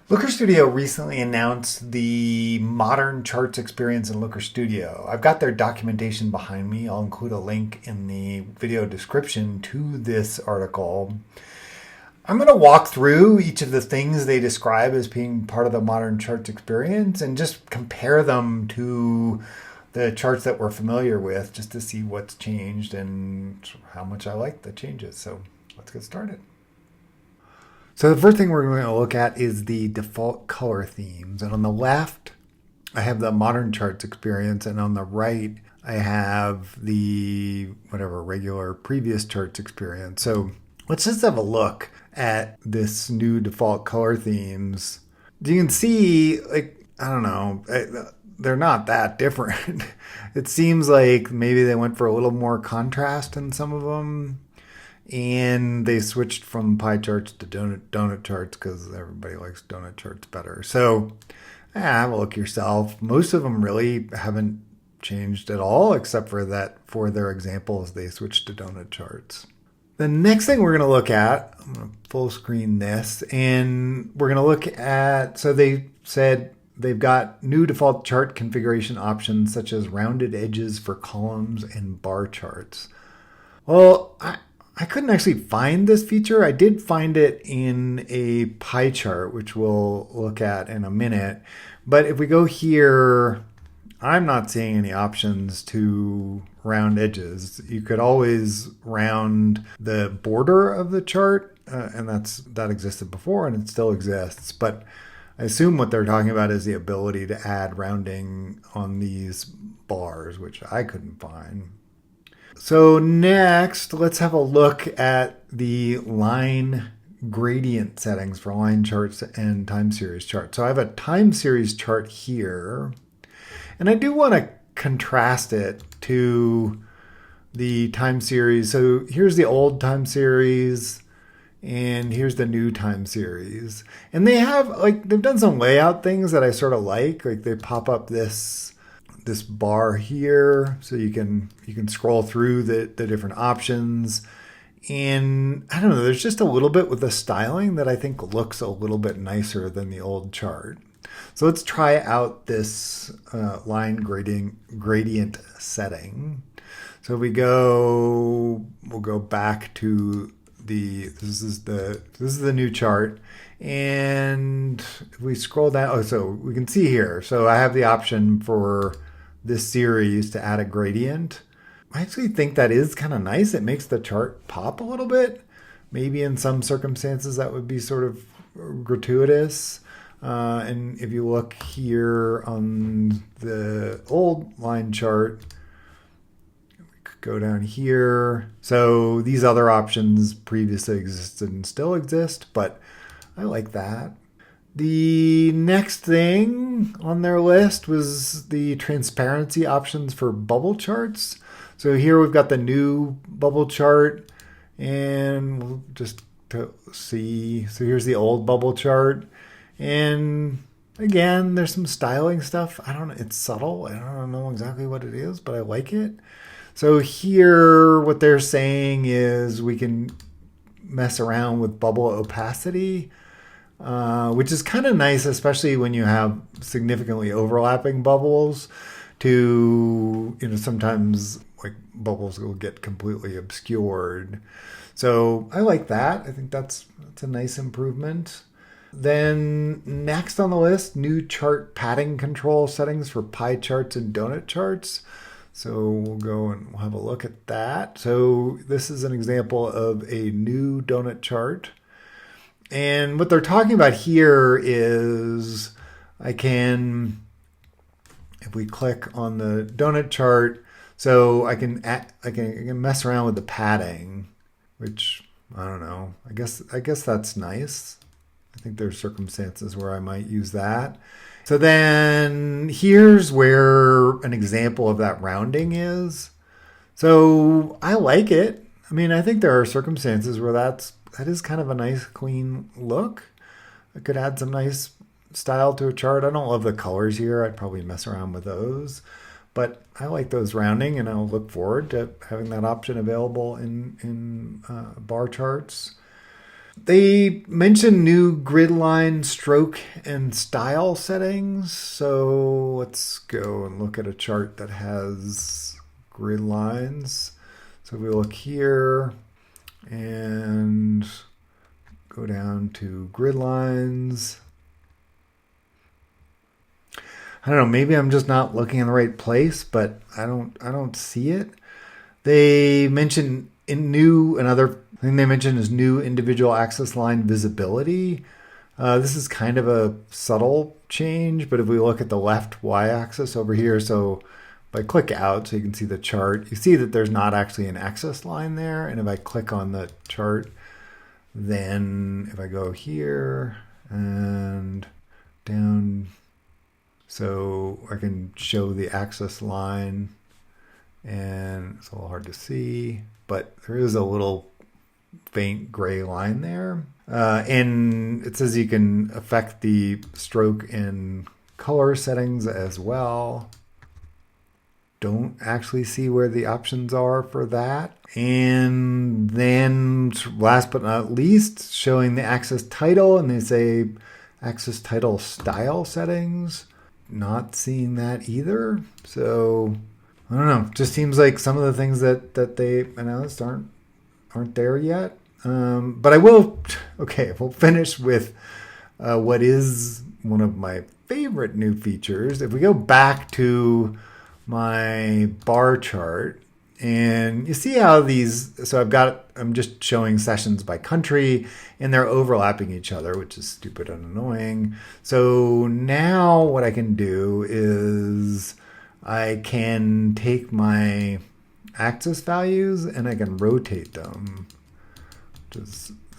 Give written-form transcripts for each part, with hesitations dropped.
Looker Studio recently announced the modern charts experience in Looker Studio. I've got their documentation behind me. I'll include a link in the video description to this article. I'm going to walk through each of the things they describe as being part of the modern charts experience and just compare them to the charts that we're familiar with just to see what's changed and how much I like the changes. So let's get started. So the first thing we're going to look at is the default color themes. And on the left, I have the modern charts experience. And on the right, I have the regular previous charts experience. So let's just have a look at this new default color themes. You can see, I don't know, they're not that different. It seems like maybe they went for a little more contrast in some of them. And they switched from pie charts to donut charts because everybody likes donut charts better. So have a look yourself. Most of them really haven't changed at all, except for that for their examples, they switched to donut charts. The next thing we're going to look at, I'm going to full screen this, and we're going to look at, so they said they've got new default chart configuration options such as rounded edges for columns and bar charts. Well, I couldn't actually find this feature. I did find it in a pie chart, which we'll look at in a minute. But if we go here, I'm not seeing any options to round edges. You could always round the border of the chart, and that existed before and it still exists. But I assume what they're talking about is the ability to add rounding on these bars, which I couldn't find. So next, let's have a look at the line gradient settings for line charts and time series charts. So I have a time series chart here, and I do want to contrast it to the time series. So here's the old time series, and here's the new time series. And they have, they've done some layout things that I sort of like. Like they pop up this bar here, so you can scroll through the different options. And I don't know, there's just a little bit with the styling that I think looks a little bit nicer than the old chart. So let's try out this line gradient setting. So we'll go back to this is the new chart. And if we scroll down, so we can see here. So I have the option for this series to add a gradient. I actually think that is kind of nice. It makes the chart pop a little bit. Maybe in some circumstances that would be sort of gratuitous. And if you look here on the old line chart, we could go down here. So these other options previously existed and still exist, but I like that. The next thing on their list was the transparency options for bubble charts. So here we've got the new bubble chart, and we'll just see. So here's the old bubble chart. And again, there's some styling stuff. I don't know. It's subtle. I don't know exactly what it is, but I like it. So here, what they're saying is we can mess around with bubble opacity. Which is kind of nice, especially when you have significantly overlapping bubbles sometimes bubbles will get completely obscured. So I like that. I think that's a nice improvement. Then next on the list, new chart padding control settings for pie charts and donut charts. So we'll go and we'll have a look at that. So this is an example of a new donut chart. And what they're talking about here is if we click on the donut chart, so I can mess around with the padding, which I don't know. I guess that's nice. I think there's circumstances where I might use that. So then here's where an example of that rounding is. So I like it. I mean, I think there are circumstances where that is kind of a nice, clean look. It could add some nice style to a chart. I don't love the colors here. I'd probably mess around with those. But I like those rounding, and I'll look forward to having that option available in bar charts. They mentioned new grid line, stroke, and style settings. So let's go and look at a chart that has grid lines. So if we look here and go down to grid lines, I don't know, maybe I'm just not looking in the right place, but I don't see it. They mentioned another thing they mentioned is new individual access line visibility. This is kind of a subtle change, but if we look at the left y-axis over here, so if I click out so you can see the chart, you see that there's not actually an access line there. And if I click on the chart, then if I go here and down, so I can show the access line, and it's a little hard to see, but there is a little faint gray line there. And it says you can affect the stroke and color settings as well. Don't actually see where the options are for that. And then last but not least, showing the access title, and they say access title style settings. Not seeing that either. So I don't know. Just seems like some of the things that they announced aren't there yet. But I will. Okay, we'll finish with what is one of my favorite new features. If we go back to my bar chart, and you see how these. So I'm just showing sessions by country, and they're overlapping each other, which is stupid and annoying. So now what I can do is I can take my axis values and I can rotate them.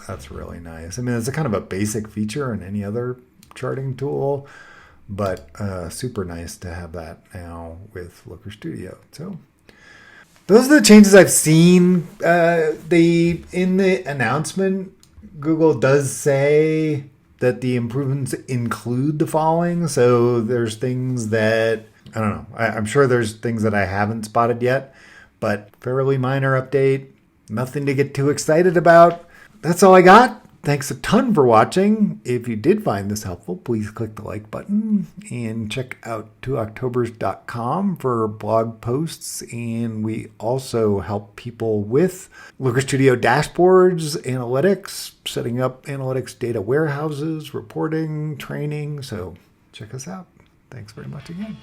That's really nice. I mean, it's a kind of a basic feature in any other charting tool, but super nice to have that now with Looker Studio. So those are the changes I've seen. In the announcement, Google does say that the improvements include the following. So there's things that, I don't know, I'm sure there's things that I haven't spotted yet, but fairly minor update. Nothing to get too excited about. That's all I got. Thanks a ton for watching. If you did find this helpful, please click the like button and check out 2octobers.com for blog posts. And we also help people with Looker Studio dashboards, analytics, setting up analytics data warehouses, reporting, training. So check us out. Thanks very much again.